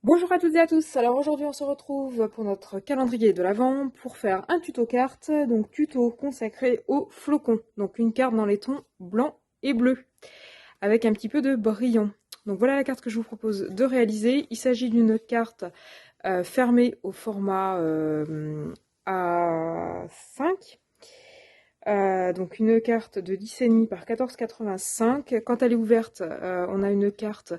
Bonjour à toutes et à tous, alors aujourd'hui on se retrouve pour notre calendrier de l'Avent pour faire un tuto carte, donc tuto consacré aux flocons, donc une carte dans les tons blanc et bleu, avec un petit peu de brillant. Donc voilà la carte que je vous propose de réaliser, il s'agit d'une carte fermée au format A5, donc une carte de 10,5 par 14,85. Quand elle est ouverte, on a une carte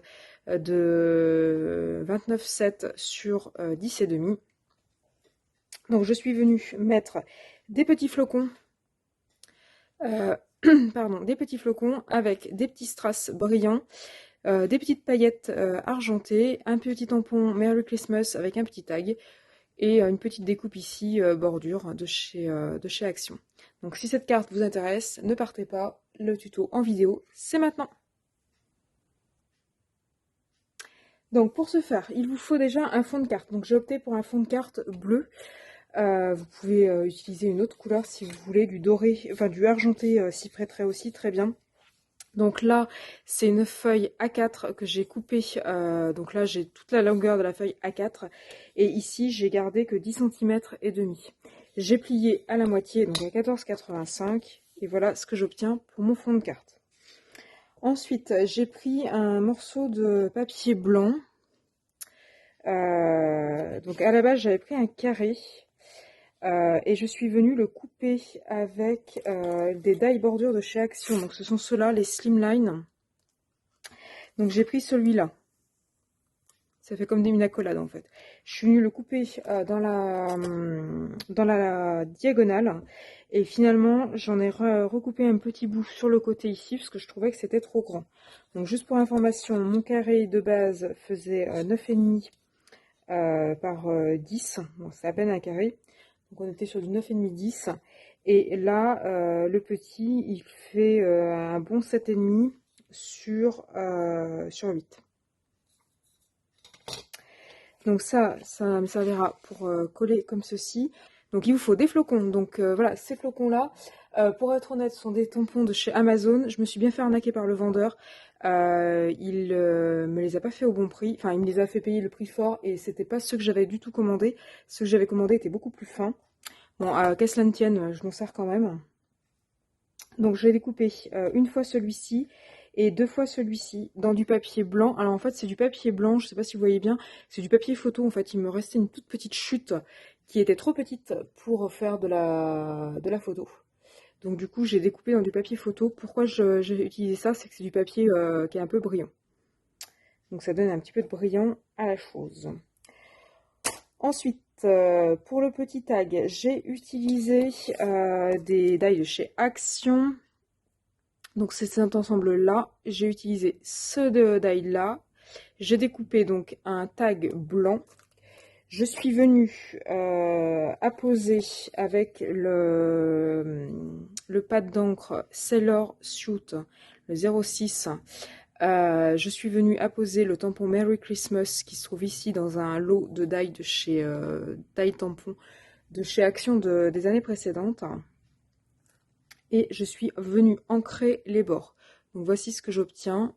de 29,7 sur 10,5. Donc je suis venue mettre des petits flocons, euh, pardon, des petits flocons avec des petits strass brillants, des petites paillettes argentées, un petit tampon Merry Christmas avec un petit tag, et une petite découpe ici, bordure de chez Action. Donc si cette carte vous intéresse, ne partez pas, le tuto en vidéo, c'est maintenant. Donc pour ce faire, il vous faut déjà un fond de carte. Donc j'ai opté pour un fond de carte bleu. Vous pouvez utiliser une autre couleur si vous voulez, du doré, enfin du argenté s'y prêterait aussi très bien. Donc là, c'est une feuille A4 que j'ai coupée. Donc là, j'ai toute la longueur de la feuille A4. Et ici, j'ai gardé que 10 cm et demi. J'ai plié à la moitié, donc à 14,85. Et voilà ce que j'obtiens pour mon fond de carte. Ensuite, j'ai pris un morceau de papier blanc. Donc à la base, j'avais pris un carré. Et je suis venue le couper avec des die bordures de chez Action. Donc ce sont ceux-là, les Slimline. Donc j'ai pris celui-là. Ça fait comme des minacolades en fait. Je suis venue le couper dans la diagonale. Et finalement, j'en ai recoupé un petit bout sur le côté ici, parce que je trouvais que c'était trop grand. Donc juste pour information, mon carré de base faisait 9,5 par 10. Bon, c'est à peine un carré. Donc on était sur du 9,5, 10. Et là, le petit, il fait un bon 7,5 sur 8. Donc ça me servira pour coller comme ceci. Donc il vous faut des flocons. Donc voilà, ces flocons-là, pour être honnête, sont des tampons de chez Amazon. Je me suis bien fait arnaquer par le vendeur. Il me les a pas fait au bon prix. Enfin, il me les a fait payer le prix fort et c'était pas ceux que j'avais du tout commandé. Ceux que j'avais commandés étaient beaucoup plus fins. Bon, qu'à cela ne tienne, je m'en sers quand même. Donc je vais découper une fois celui-ci et deux fois celui-ci dans du papier blanc. Alors en fait c'est du papier blanc, je sais pas si vous voyez bien, c'est du papier photo en fait. Il me restait une toute petite chute qui était trop petite pour faire de la photo. Donc du coup j'ai découpé dans du papier photo. Pourquoi j'ai utilisé ça? C'est que c'est du papier qui est un peu brillant. Donc ça donne un petit peu de brillant à la chose. Ensuite, pour le petit tag, j'ai utilisé des die de chez Action. Donc c'est cet ensemble-là. J'ai utilisé ce die là. J'ai découpé donc un tag blanc. Je suis venue apposer avec le pad d'encre Sailor Suit, le 06. Je suis venue apposer le tampon Merry Christmas qui se trouve ici dans un lot de die de chez die tampon de chez Action des années précédentes. Et je suis venue ancrer les bords. Donc voici ce que j'obtiens.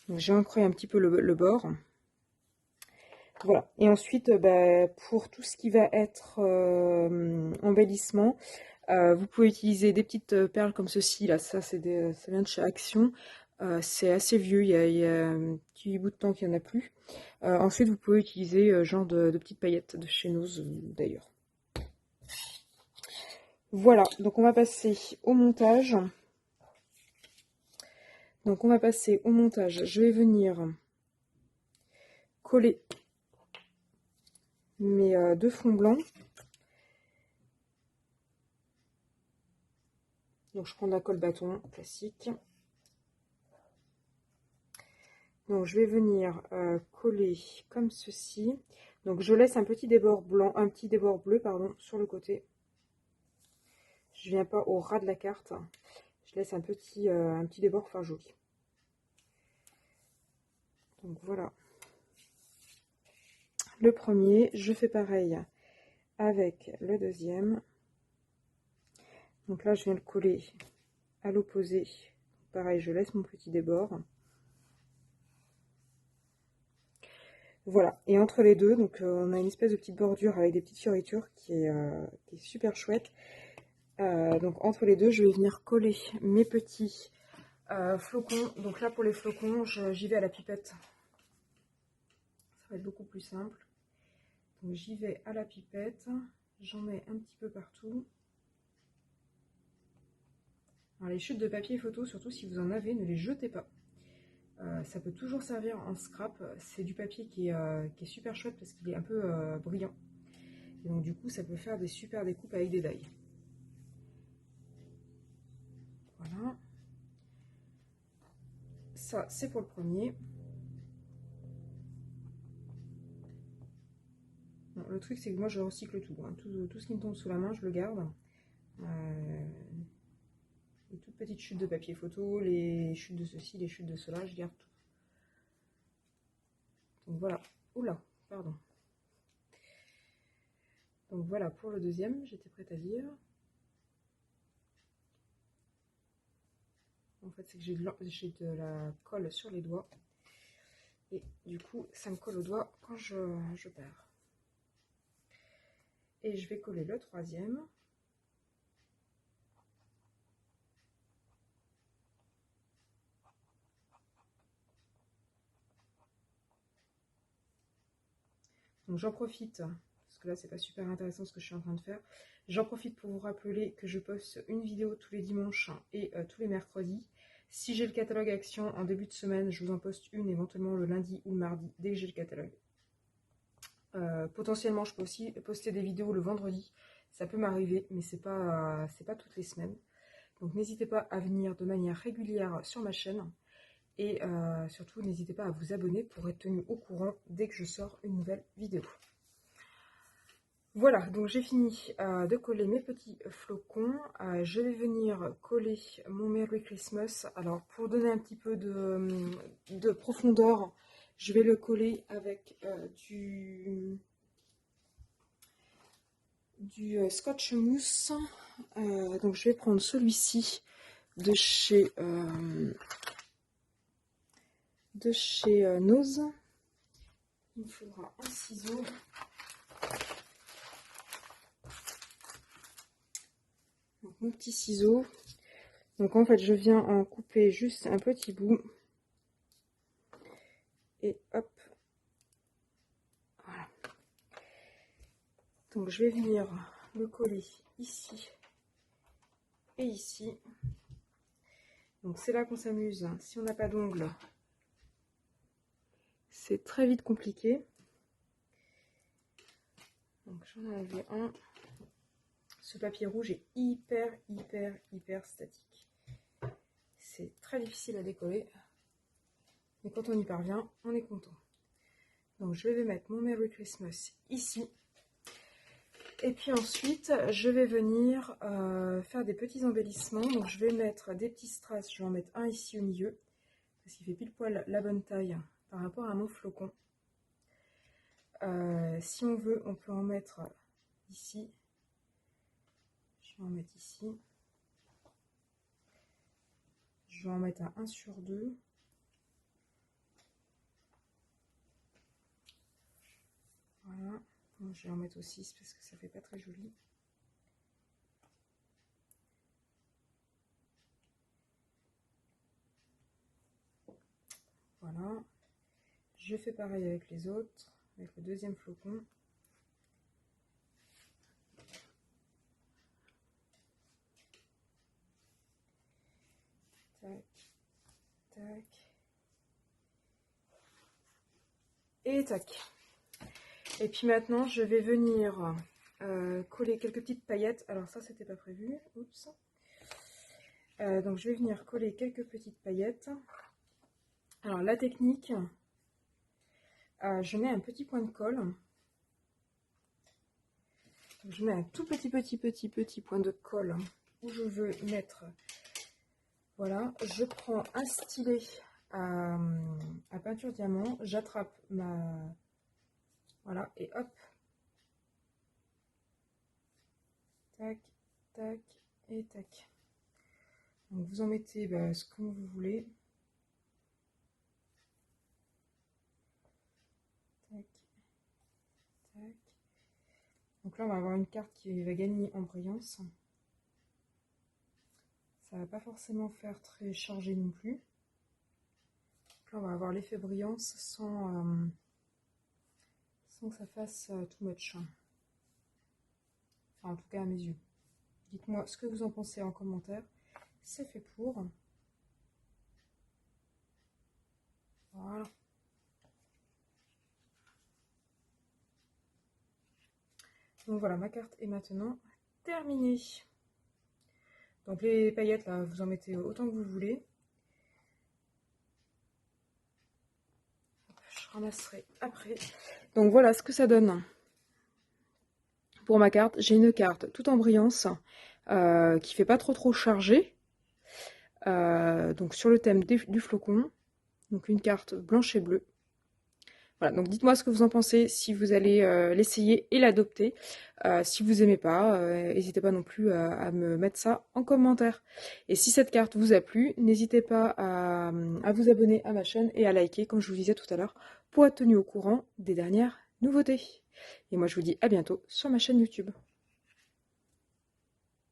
J'ai ancré un petit peu le bord. Voilà. Et ensuite, pour tout ce qui va être embellissement, vous pouvez utiliser des petites perles comme ceci. Là, ça vient de chez Action. C'est assez vieux, il y a un petit bout de temps qu'il n'y en a plus. Ensuite, vous pouvez utiliser genre de petites paillettes de chez Nose d'ailleurs. Voilà, donc on va passer au montage. Donc on va passer au montage. Je vais venir coller mes deux fonds blancs. Donc je prends de la colle bâton classique. Donc je vais venir coller comme ceci. Donc je laisse un petit débord blanc, un petit débord bleu pardon sur le côté. Je viens pas au ras de la carte. Je laisse un petit débord pour faire joli. Donc voilà. Le premier, je fais pareil avec le deuxième. Donc là je viens le coller à l'opposé. Pareil, je laisse mon petit débord. Voilà, et entre les deux, donc on a une espèce de petite bordure avec des petites fioritures qui est super chouette. Donc entre les deux, je vais venir coller mes petits flocons. Donc là pour les flocons, j'y vais à la pipette. Ça va être beaucoup plus simple. Donc j'y vais à la pipette, j'en mets un petit peu partout. Alors les chutes de papier photo, surtout si vous en avez, ne les jetez pas. Ça peut toujours servir en scrap. C'est du papier qui est super chouette parce qu'il est un peu brillant. Et donc du coup, ça peut faire des super découpes avec des die. Voilà. Ça, c'est pour le premier. Bon, le truc, c'est que moi, je recycle tout, hein. Tout ce qui me tombe sous la main, je le garde. Les toutes petites chutes de papier photo, les chutes de ceci, les chutes de cela, je garde tout. Donc voilà. Oula, pardon. Donc voilà pour le deuxième, j'étais prête à dire. En fait, c'est que j'ai de la colle sur les doigts. Et du coup, ça me colle aux doigts quand je perds. Et je vais coller le troisième. Donc j'en profite, parce que là c'est pas super intéressant ce que je suis en train de faire. J'en profite pour vous rappeler que je poste une vidéo tous les dimanches et tous les mercredis. Si j'ai le catalogue Action en début de semaine, je vous en poste une éventuellement le lundi ou le mardi dès que j'ai le catalogue. Potentiellement, je peux aussi poster des vidéos le vendredi. Ça peut m'arriver, mais c'est pas toutes les semaines. Donc n'hésitez pas à venir de manière régulière sur ma chaîne. Et surtout, n'hésitez pas à vous abonner pour être tenu au courant dès que je sors une nouvelle vidéo. Voilà, donc j'ai fini de coller mes petits flocons. Je vais venir coller mon Merry Christmas. Alors, pour donner un petit peu de profondeur, je vais le coller avec du scotch mousse. Donc, je vais prendre celui-ci de chez Nose. Il me faudra un ciseau. Donc, mon petit ciseau. Donc en fait, je viens en couper juste un petit bout. Et hop. Voilà. Donc je vais venir le coller ici et ici. Donc c'est là qu'on s'amuse. Si on n'a pas d'ongles, c'est très vite compliqué. Donc j'en ai enlevé un. Ce papier rouge est hyper statique. C'est très difficile à décoller. Mais quand on y parvient, on est content. Donc je vais mettre mon Merry Christmas ici. Et puis ensuite, je vais venir faire des petits embellissements. Donc je vais mettre des petits strass. Je vais en mettre un ici au milieu. Parce qu'il fait pile poil la bonne taille par rapport à mon flocon. Si on veut, on peut en mettre ici. Je vais en mettre ici. Je vais en mettre un 1 sur 2. Voilà. Bon, je vais en mettre au 6 parce que ça fait pas très joli. Voilà. Je fais pareil avec les autres, avec le deuxième flocon. Tac, tac. Et tac. Et puis maintenant, je vais venir coller quelques petites paillettes. Alors ça, c'était pas prévu. Oups. Donc je vais venir coller quelques petites paillettes. Alors la technique, je mets un petit point de colle. Donc, je mets un tout petit point de colle où je veux mettre. Voilà, je prends un stylet à peinture diamant, j'attrape ma. Voilà, et hop. Tac, tac et tac. Donc vous en mettez ce que vous voulez. Tac, là, on va avoir une carte qui va gagner en brillance. Ça va pas forcément faire très chargé non plus. Donc là, on va avoir l'effet brillance sans que ça fasse too much. Enfin, en tout cas, à mes yeux. Dites-moi ce que vous en pensez en commentaire. C'est fait pour. Voilà. Donc voilà, ma carte est maintenant terminée. Donc les paillettes, là, vous en mettez autant que vous voulez. Je ramasserai après. Donc voilà ce que ça donne. Pour ma carte, j'ai une carte tout en brillance, qui fait pas trop chargé. Donc sur le thème du flocon. Donc une carte blanche et bleue. Voilà, donc dites-moi ce que vous en pensez, si vous allez l'essayer et l'adopter. Si vous n'aimez pas, n'hésitez pas non plus à me mettre ça en commentaire. Et si cette carte vous a plu, n'hésitez pas à vous abonner à ma chaîne et à liker, comme je vous disais tout à l'heure, pour être tenu au courant des dernières nouveautés. Et moi je vous dis à bientôt sur ma chaîne YouTube.